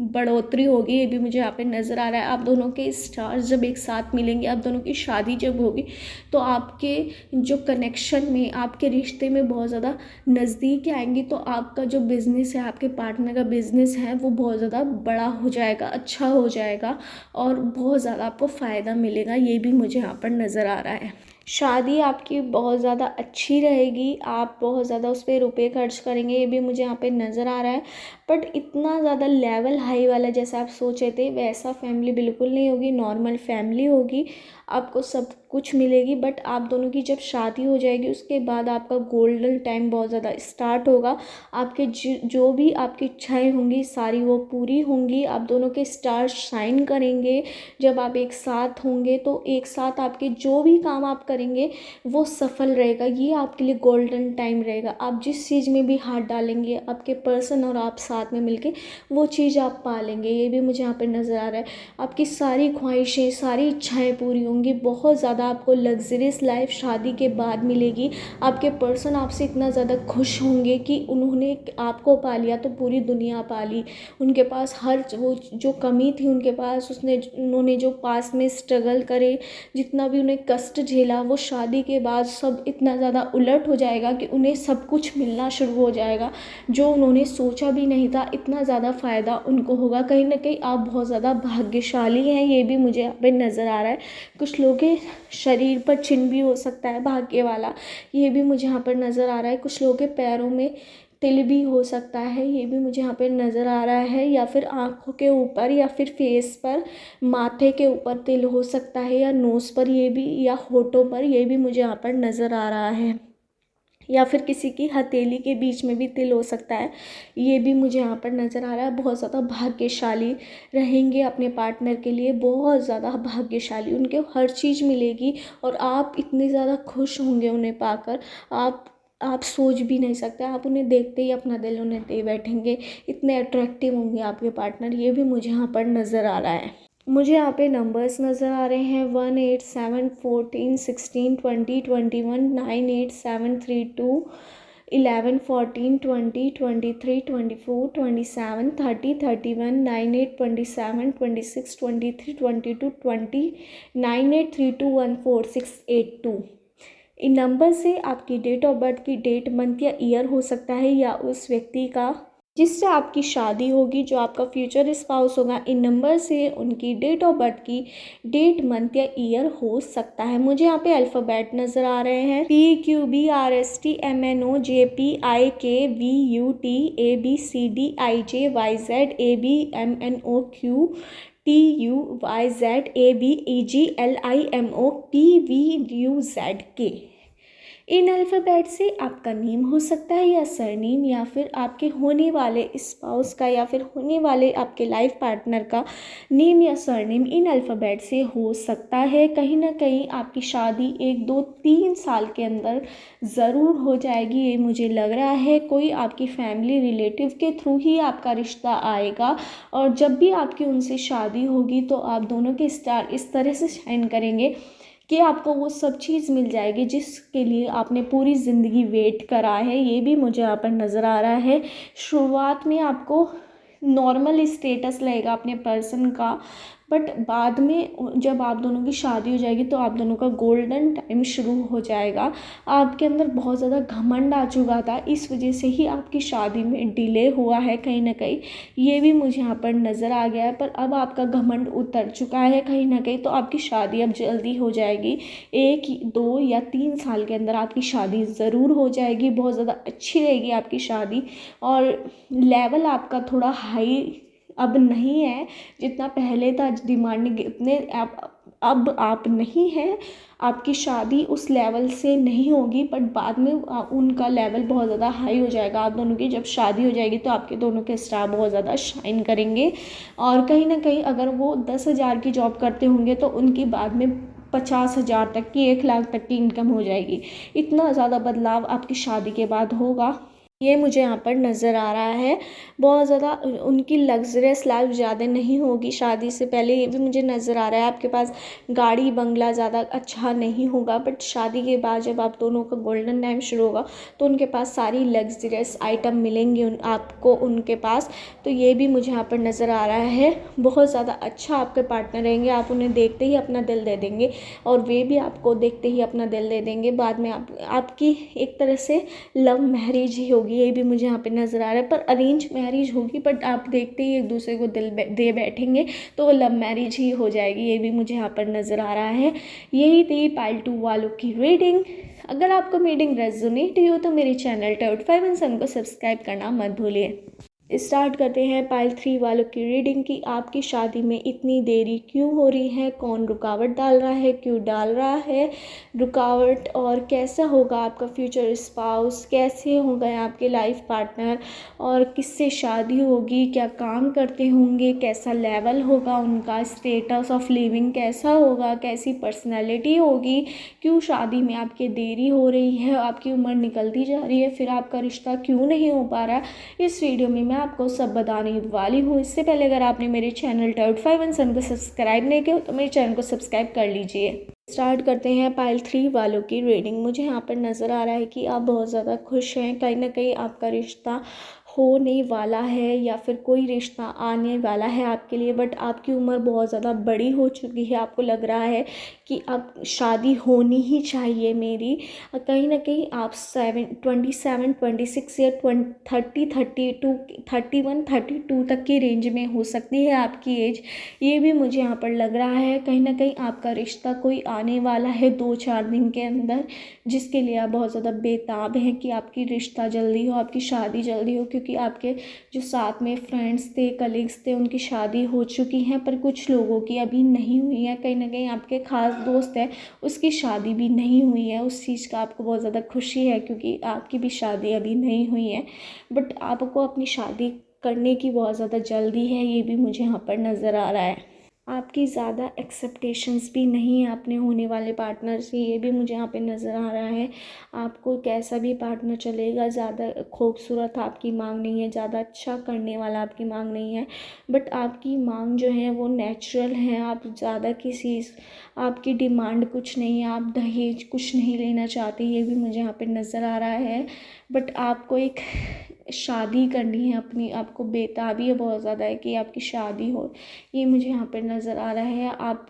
बढ़ोतरी होगी। ये भी मुझे यहाँ पे नज़र आ रहा है। आप दोनों के स्टार्स जब एक साथ मिलेंगे, आप दोनों की शादी जब होगी, तो आपके जो कनेक्शन में, आपके रिश्ते में बहुत ज़्यादा नज़दीक आएंगी। तो आपका जो बिज़नेस है, आपके पार्टनर का बिज़नेस है, वो बहुत ज़्यादा बड़ा हो जाएगा, अच्छा हो जाएगा, और बहुत ज़्यादा आपको फ़ायदा मिलेगा। ये भी मुझे यहाँ पर नज़र आ रहा है। शादी आपकी बहुत ज़्यादा अच्छी रहेगी, आप बहुत ज़्यादा उस पर रुपये खर्च करेंगे, ये भी मुझे यहाँ पे नज़र आ रहा है। बट इतना ज़्यादा लेवल हाई वाला जैसा आप सोचे थे वैसा फैमिली बिल्कुल नहीं होगी, नॉर्मल फैमिली होगी। आपको सब कुछ मिलेगी। बट आप दोनों की जब शादी हो जाएगी उसके बाद आपका गोल्डन टाइम बहुत ज़्यादा स्टार्ट होगा। आपके जो भी आपकी इच्छाएं होंगी सारी वो पूरी होंगी। आप दोनों के स्टार्स शाइन करेंगे। जब आप एक साथ होंगे तो एक साथ आपके जो भी काम आप करेंगे वो सफल रहेगा। ये आपके लिए गोल्डन टाइम रहेगा। आप जिस चीज़ में भी हाथ डालेंगे, आपके पर्सन और आप साथ में मिलके वो चीज़ आप पा लेंगे। ये भी मुझे यहाँ पर नज़र आ रहा है। आपकी सारी ख्वाहिशें, सारी इच्छाएं पूरी होंगी। बहुत ज़्यादा आपको लग्जरियस लाइफ शादी के बाद मिलेगी। आपके पर्सन आपसे इतना ज़्यादा खुश होंगे कि उन्होंने आपको पा लिया तो पूरी दुनिया पा ली। उनके पास हर वो जो कमी थी उनके पास, उन्होंने जो पास में स्ट्रगल करे, जितना भी उन्हें कष्ट झेला, वो शादी के बाद सब इतना ज़्यादा उलट हो जाएगा कि उन्हें सब कुछ मिलना शुरू हो जाएगा जो उन्होंने सोचा भी नहीं था। इतना ज़्यादा फ़ायदा उनको होगा। कहीं ना कहीं आप बहुत ज़्यादा भाग्यशाली हैं। ये भी मुझे यहाँ पे नज़र आ रहा है। कुछ लोगों के शरीर पर चिन्ह भी हो सकता है भाग्य वाला, ये भी मुझे यहाँ पर नज़र आ रहा है। कुछ लोगों के पैरों में तिल भी हो सकता है, ये भी मुझे यहाँ पे नज़र आ रहा है। या फिर आँखों के ऊपर या फिर फेस पर, माथे के ऊपर तिल हो सकता है, या नोज़ पर ये भी, या होठों पर, ये भी मुझे यहाँ पर नज़र आ रहा है। या फिर किसी की हथेली के बीच में भी तिल हो सकता है। ये भी मुझे यहाँ पर नज़र आ रहा है। बहुत ज़्यादा भाग्यशाली रहेंगे अपने पार्टनर के लिए, बहुत ज़्यादा भाग्यशाली, उनके हर चीज़ मिलेगी और आप इतने ज़्यादा खुश होंगे उन्हें पाकर, आप सोच भी नहीं सकते। आप उन्हें देखते ही अपना दिल उन्हें दे बैठेंगे, इतने अट्रैक्टिव होंगे आपके पार्टनर। ये भी मुझे यहाँ पर नज़र आ रहा है। मुझे यहाँ पे नंबर्स नज़र आ रहे हैं 1 8 7 14 16 20 21 9 8 7 3 2 11 14 20 23 24 27 30 31 9 8 27 26 23 22 20 9 8 3 2 1 4 6 8 2। इन नंबर से आपकी डेट ऑफ बर्थ की डेट, मंथ या ईयर हो सकता है, या उस व्यक्ति का जिससे आपकी शादी होगी, जो आपका फ्यूचर स्पाउस होगा, इन नंबर से उनकी डेट ऑफ बर्थ की डेट, मंथ या ईयर हो सकता है। मुझे यहाँ पे अल्फ़ाबेट नज़र आ रहे हैं PQBRSTMNOJPIKVUTABCDIJYZABMNOQTUVZK। इन अल्फ़ाबेट से आपका नेम हो सकता है या सरनेम, या फिर आपके होने वाले स्पाउस का या फिर होने वाले आपके लाइफ पार्टनर का नेम या सरनेम इन अल्फ़ाबेट से हो सकता है। कहीं ना कहीं आपकी शादी 1 2 3 साल के अंदर ज़रूर हो जाएगी, ये मुझे लग रहा है। कोई आपकी फैमिली रिलेटिव के थ्रू ही आपका रिश्ता आएगा, और जब भी आपकी उनसे शादी होगी तो आप दोनों के स्टार इस तरह से शाइन करेंगे कि आपको वो सब चीज़ मिल जाएगी जिसके लिए आपने पूरी ज़िंदगी वेट करा है। ये भी मुझे यहाँ पर नज़र आ रहा है। शुरुआत में आपको नॉर्मल स्टेटस लगेगा अपने पर्सन का, बट बाद में जब आप दोनों की शादी हो जाएगी तो आप दोनों का गोल्डन टाइम शुरू हो जाएगा। आपके अंदर बहुत ज़्यादा घमंड आ चुका था, इस वजह से ही आपकी शादी में डिले हुआ है कहीं ना कहीं। ये भी मुझे यहाँ पर नज़र आ गया है, पर अब आपका घमंड उतर चुका है कहीं ना कहीं, तो आपकी शादी अब जल्दी हो जाएगी। 1 2 या 3 साल के अंदर आपकी शादी ज़रूर हो जाएगी। बहुत ज़्यादा अच्छी रहेगी आपकी शादी, और लेवल आपका थोड़ा हाई अब नहीं है जितना पहले था, डिमांडिंग इतने अब आप नहीं हैं। आपकी शादी उस लेवल से नहीं होगी, बट बाद में उनका लेवल बहुत ज़्यादा हाई हो जाएगा। आप दोनों की जब शादी हो जाएगी तो आपके दोनों के स्टार बहुत ज़्यादा शाइन करेंगे, और कहीं ना कहीं अगर वो 10,000 की जॉब करते होंगे तो उनकी बाद में 50,000 तक की, 1 लाख तक की इनकम हो जाएगी। इतना ज़्यादा बदलाव आपकी शादी के बाद होगा, ये मुझे यहाँ पर नज़र आ रहा है। बहुत ज़्यादा उनकी लग्जरियस लाइफ ज़्यादा नहीं होगी शादी से पहले, ये भी मुझे नज़र आ रहा है। आपके पास गाड़ी बंगला ज़्यादा अच्छा नहीं होगा, बट शादी के बाद जब आप दोनों का गोल्डन टाइम शुरू होगा तो उनके पास सारी लग्जरियस आइटम मिलेंगे आपको उनके पास। तो ये भी मुझे यहाँ पर नज़र आ रहा है। बहुत ज़्यादा अच्छा आपके पार्टनर रहेंगे, आप उन्हें देखते ही अपना दिल दे देंगे और वे भी आपको देखते ही अपना दिल दे देंगे। बाद में आपकी एक तरह से लव मैरिज ही होगी, ये भी मुझे यहाँ पे नज़र आ रहा है। पर अरेंज मैरिज होगी, बट आप देखते ही एक दूसरे को दिल दे बैठेंगे तो वो लव मैरिज ही हो जाएगी, ये भी मुझे यहाँ पर नज़र आ रहा है। यही थी पाइल 2 वालों की रीडिंग। अगर आपको रीडिंग रेजोनेट हुई हो तो मेरे चैनल टाउट 5 एंड सन को सब्सक्राइब करना मत भूलिए। स्टार्ट करते हैं पाइल 3 वालों की रीडिंग की। आपकी शादी में इतनी देरी क्यों हो रही है, कौन रुकावट डाल रहा है, क्यों डाल रहा है रुकावट, और कैसा होगा आपका फ्यूचर स्पाउस, कैसे होंगे आपके लाइफ पार्टनर, और किससे शादी होगी, क्या काम करते होंगे, कैसा लेवल होगा उनका, स्टेटस ऑफ लिविंग कैसा होगा, कैसी पर्सनैलिटी होगी, क्यों शादी में आपके देरी हो रही है, आपकी उम्र निकलती जा रही है, फिर आपका रिश्ता क्यों नहीं हो पा रहा। इस वीडियो में मैं आपको सब बताने वाली हूँ। इससे पहले अगर आपने मेरे चैनल टाउट 5 एंड सन को सब्सक्राइब नहीं किया तो मेरे चैनल को सब्सक्राइब कर लीजिए। स्टार्ट करते हैं पाइल 3 वालों की रीडिंग। मुझे यहाँ पर नज़र आ रहा है कि आप बहुत ज़्यादा खुश हैं, कहीं ना कहीं आपका रिश्ता होने वाला है या फिर कोई रिश्ता आने वाला है आपके लिए, बट आपकी उम्र बहुत ज़्यादा बड़ी हो चुकी है। आपको लग रहा है कि अब शादी होनी ही चाहिए मेरी। कहीं ना कहीं आप 27 26 या 30 32 31 32 तक की रेंज में हो सकती है आपकी एज, ये भी मुझे यहाँ पर लग रहा है। कहीं ना कहीं आपका रिश्ता कोई आने वाला है 2-4 दिन के अंदर, जिसके लिए आप बहुत ज़्यादा बेताब हैं कि आपकी रिश्ता जल्दी हो, आपकी शादी जल्दी हो, क्योंकि आपके जो साथ में फ्रेंड्स थे, कलीग्स थे, उनकी शादी हो चुकी हैं, पर कुछ लोगों की अभी नहीं हुई है। कहीं ना कहीं आपके ख़ास दोस्त है, उसकी शादी भी नहीं हुई है। उस चीज़ का आपको बहुत ज़्यादा खुशी है क्योंकि आपकी भी शादी अभी नहीं हुई है, बट आपको अपनी शादी करने की बहुत ज़्यादा जल्दी है, ये भी मुझे यहाँ पर नज़र आ रहा है। आपकी ज़्यादा एक्सेप्टेशंस भी नहीं है अपने होने वाले पार्टनर से, ये भी मुझे यहाँ पे नज़र आ रहा है। आपको कैसा भी पार्टनर चलेगा, ज़्यादा खूबसूरत आपकी मांग नहीं है, ज़्यादा अच्छा करने वाला आपकी मांग नहीं है, बट आपकी मांग जो है वो नेचुरल है। आप ज़्यादा किसी आपकी डिमांड कुछ नहीं है, आप दहेज कुछ नहीं लेना चाहते, ये भी मुझे यहाँ पे नज़र आ रहा है। बट आपको एक शादी करनी है अपनी, आपको बेताबी है बहुत ज़्यादा है कि आपकी शादी हो, ये मुझे यहाँ पर नज़र आ रहा है। आप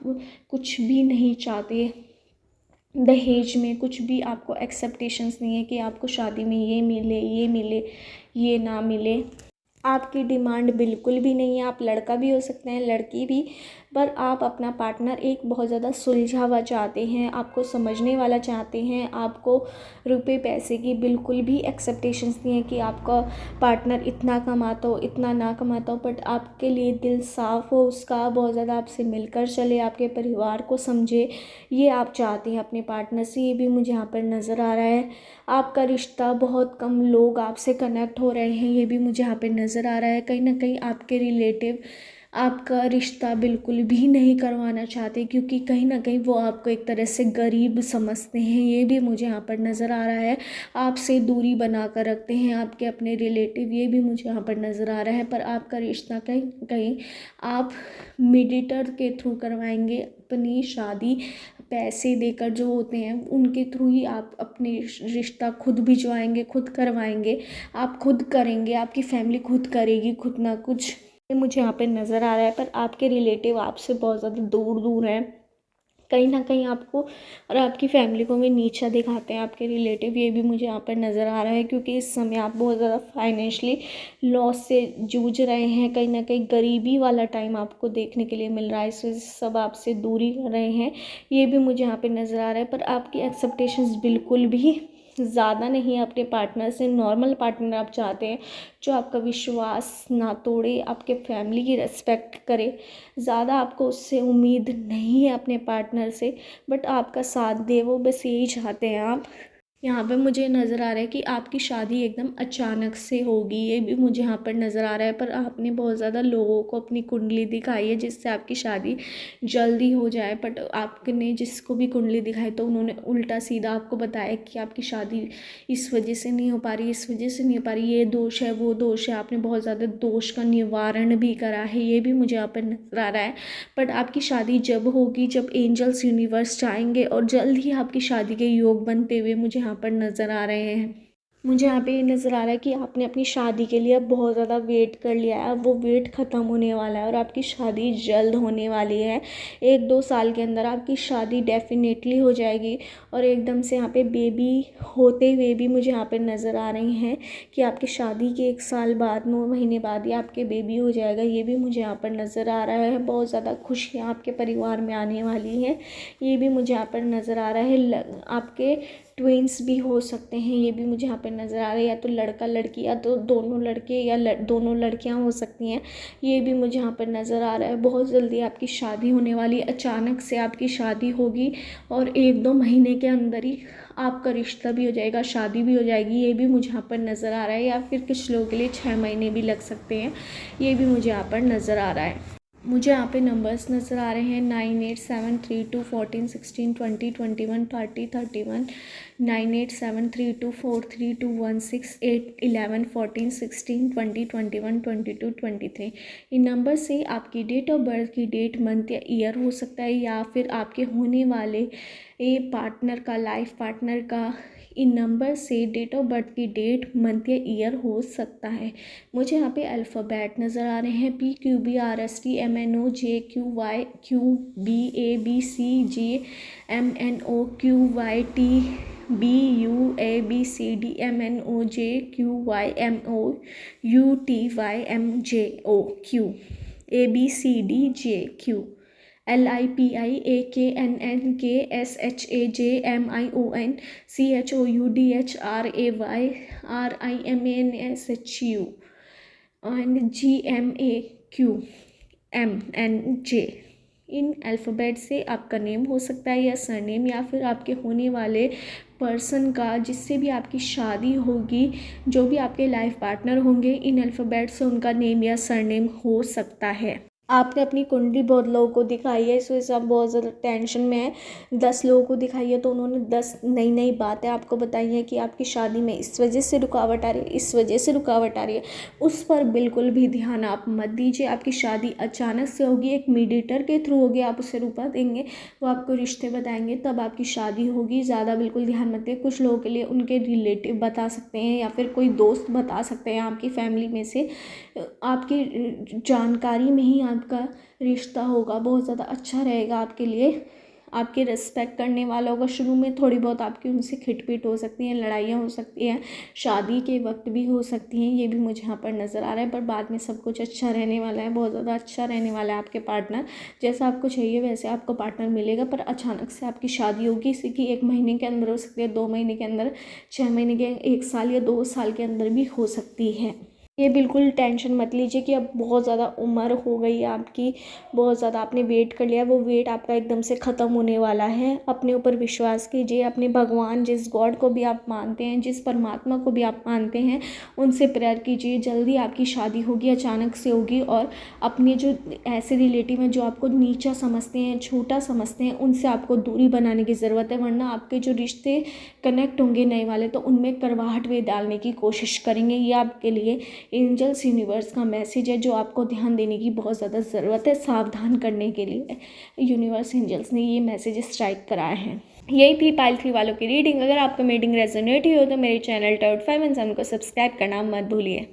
कुछ भी नहीं चाहते दहेज में, कुछ भी आपको एक्सेप्टेशंस नहीं है कि आपको शादी में ये मिले, ये मिले, ये ना मिले। आपकी डिमांड बिल्कुल भी नहीं है। आप लड़का भी हो सकते हैं, लड़की भी, पर आप अपना पार्टनर एक बहुत ज़्यादा सुलझा हुआ चाहते हैं, आपको समझने वाला चाहते हैं। आपको रुपए पैसे की बिल्कुल भी एक्सेप्टेशंस नहीं है कि आपका पार्टनर इतना कमाता हो, इतना ना कमाता हो, बट आपके लिए दिल साफ़ हो उसका, बहुत ज़्यादा आपसे मिलकर चले, आपके परिवार को समझे, ये आप चाहते हैं अपने पार्टनर से, ये भी मुझे यहाँ पर नज़र आ रहा है। आपका रिश्ता बहुत कम लोग आपसे कनेक्ट हो रहे हैं, ये भी मुझे यहाँ पे नज़र आ रहा है। कहीं ना कहीं आपके रिलेटिव आपका रिश्ता बिल्कुल भी नहीं करवाना चाहते क्योंकि कहीं ना कहीं वो आपको एक तरह से गरीब समझते हैं, ये भी मुझे यहाँ पर नज़र आ रहा है। आपसे दूरी बना कर रखते हैं आपके अपने रिलेटिव, ये भी मुझे यहाँ पर नज़र आ रहा है। पर आपका रिश्ता कहीं कहीं आप मीडिएटर के थ्रू करवाएंगे अपनी शादी, पैसे देकर जो होते हैं उनके थ्रू ही आप अपने रिश्ता खुद भिजवाएंगे, खुद करवाएंगे, आप खुद करेंगे, आपकी फैमिली खुद करेगी खुद ना कुछ, ये मुझे यहाँ पे नज़र आ रहा है। पर आपके रिलेटिव आपसे बहुत ज़्यादा दूर दूर हैं, कहीं ना कहीं आपको और आपकी फैमिली को भी नीचा दिखाते हैं आपके रिलेटिव, ये भी मुझे यहाँ पर नज़र आ रहा है। क्योंकि इस समय आप बहुत ज़्यादा फाइनेंशियली लॉस से जूझ रहे हैं, कहीं ना कहीं गरीबी वाला टाइम आपको देखने के लिए मिल रहा है, इस वजह से सब आपसे दूरी कर रहे हैं, ये भी मुझे यहाँ पे नज़र आ रहा है। पर आपकी एक्सेप्टेशंस बिल्कुल भी ज़्यादा नहीं है अपने पार्टनर से, नॉर्मल पार्टनर आप चाहते हैं जो आपका विश्वास ना तोड़े, आपके फैमिली की रिस्पेक्ट करे। ज़्यादा आपको उससे उम्मीद नहीं है अपने पार्टनर से, बट आपका साथ दे, वो बस यही चाहते हैं आप। यहाँ पे मुझे नज़र आ रहा है कि आपकी शादी एकदम अचानक से होगी, ये भी मुझे यहाँ पर नज़र आ रहा है। पर आपने बहुत ज़्यादा लोगों को अपनी कुंडली दिखाई है जिससे आपकी शादी जल्दी हो जाए, बट आपने जिसको भी कुंडली दिखाई तो उन्होंने उल्टा सीधा आपको बताया कि आपकी शादी इस वजह से नहीं हो पा रही, इस वजह से नहीं हो पा रही, ये दोष है, वो दोष है। आपने बहुत ज़्यादा दोष का निवारण भी करा है, ये भी मुझे यहाँ पर नज़र आ रहा है। बट आपकी शादी जब होगी, जब एंजल्स यूनिवर्स चाहेंगे, और जल्द ही आपकी शादी के योग बनते हुए मुझे यहाँ पर नज़र आ रहे हैं। मुझे यहाँ पे ये नज़र आ रहा है कि आपने अपनी शादी के लिए अब बहुत ज़्यादा वेट कर लिया है, अब वो वेट ख़त्म होने वाला है और आपकी शादी जल्द होने वाली है। 1-2 साल के अंदर आपकी शादी डेफिनेटली हो जाएगी, और एकदम से यहाँ पे बेबी होते हुए भी मुझे यहाँ पे नज़र आ रही हैं कि आपकी शादी के 1 साल बाद, 9 महीने बाद ही आपके बेबी हो जाएगा, ये भी मुझे यहाँ पर नज़र आ रहा है। बहुत ज़्यादा खुशियाँ आपके परिवार में आने वाली हैं, ये भी मुझे यहाँ पर नज़र आ रहा है। आपके ट्विंस भी हो सकते हैं, ये भी मुझे यहाँ पर नज़र आ रहा है, या तो लड़का लड़की, या तो दोनों लड़के, या दोनों लड़कियाँ हो सकती हैं, ये भी मुझे यहाँ पर नज़र आ रहा है। बहुत जल्दी आपकी शादी होने वाली, अचानक से आपकी शादी होगी और 1-2 महीने के अंदर ही आपका रिश्ता भी हो जाएगा, शादी भी हो जाएगी, ये भी मुझे यहाँ पर नज़र आ रहा है। या फिर कुछ लोगों के लिए 6 महीने भी लग सकते हैं, ये भी मुझे यहाँ पर नज़र आ रहा है। मुझे यहाँ पे नंबर्स नज़र आ रहे हैं 9873 14 16 20 21 30 31, 9873 43 16 8 11 14 16 20 21 22 23। इन नंबर से आपकी डेट ऑफ बर्थ की डेट, मंथ या ईयर हो सकता है, या फिर आपके होने वाले पार्टनर का, लाइफ पार्टनर का इन नंबर से डेट ऑफ बर्थ की डेट, मंथ या ईयर हो सकता है। मुझे यहाँ पे अल्फ़ाबेट नज़र आ रहे हैं PQBRSTMNOQYQBABCDMNOJQYMOUTYMOUTYMJOQ ABCDJQ LIPIAKNNKSHAJMIONCHRAYRIMANSHU and GMAQMNJ। In alphabet से आपका नेम हो सकता है या सरनेम, या फिर आपके होने वाले पर्सन का, जिससे भी आपकी शादी होगी, जो भी आपके लाइफ पार्टनर होंगे, इन अल्फ़ाबेट से उनका नेम या सरनेम हो सकता है। आपने अपनी कुंडली बहुत लोगों को दिखाई है, इस वजह से आप बहुत ज़्यादा टेंशन में हैं। 10 लोगों को दिखाई है तो उन्होंने 10 नई नई बातें आपको बताई हैं कि आपकी शादी में इस वजह से रुकावट आ रही है, इस वजह से रुकावट आ रही है। उस पर बिल्कुल भी ध्यान आप मत दीजिए। आपकी शादी अचानक से होगी, एक मीडिएटर के थ्रू होगी, आप उसे रुपा देंगे, वो आपको रिश्ते बताएंगे, तब आपकी शादी होगी। ज़्यादा बिल्कुल ध्यान मत दिए। कुछ लोगों के लिए उनके रिलेटिव बता सकते हैं या फिर कोई दोस्त बता सकते हैं आपकी फैमिली में से। आपकी जानकारी में ही आपका रिश्ता होगा, बहुत ज़्यादा अच्छा रहेगा आपके लिए। आपके रिस्पेक्ट करने वाला होगा। शुरू में थोड़ी बहुत आपकी उनसे खिटपिट हो सकती है, लड़ाइयाँ हो सकती हैं, शादी के वक्त भी हो सकती हैं, ये भी मुझे यहाँ पर नज़र आ रहा है। पर बाद में सब कुछ अच्छा रहने वाला है, बहुत ज़्यादा अच्छा रहने वाला है आपके पार्टनर। जैसा आपको चाहिए वैसे आपको पार्टनर मिलेगा। पर अचानक से आपकी शादी होगी, इसी की 1 महीने के अंदर हो सकती है, 2 महीने के अंदर, 6 महीने के, 1 साल या 2 साल के अंदर भी हो सकती है। ये बिल्कुल टेंशन मत लीजिए कि अब बहुत ज़्यादा उम्र हो गई है आपकी, बहुत ज़्यादा आपने वेट कर लिया, वो वेट आपका एकदम से ख़त्म होने वाला है। अपने ऊपर विश्वास कीजिए। अपने भगवान, जिस गॉड को भी आप मानते हैं, जिस परमात्मा को भी आप मानते हैं, उनसे प्रेयर कीजिए। जल्दी आपकी शादी होगी, अचानक से होगी। और अपने जो ऐसे रिलेटिव हैं जो आपको नीचा समझते हैं, छोटा समझते हैं, उनसे आपको दूरी बनाने की ज़रूरत है। वरना आपके जो रिश्ते कनेक्ट होंगे नए वाले, तो उनमें करवाहट वे डालने की कोशिश करेंगे। ये आपके लिए एंजल्स यूनिवर्स का मैसेज है, जो आपको ध्यान देने की बहुत ज़्यादा ज़रूरत है। सावधान करने के लिए यूनिवर्स एंजल्स ने ये मैसेज स्ट्राइक कराए हैं। यही थी पाइल 3 वालों की रीडिंग। अगर आपको रीडिंग रेजोनेट हुई हो तो मेरे चैनल टर्ड 5 को सब्सक्राइब करना मत भूलिए।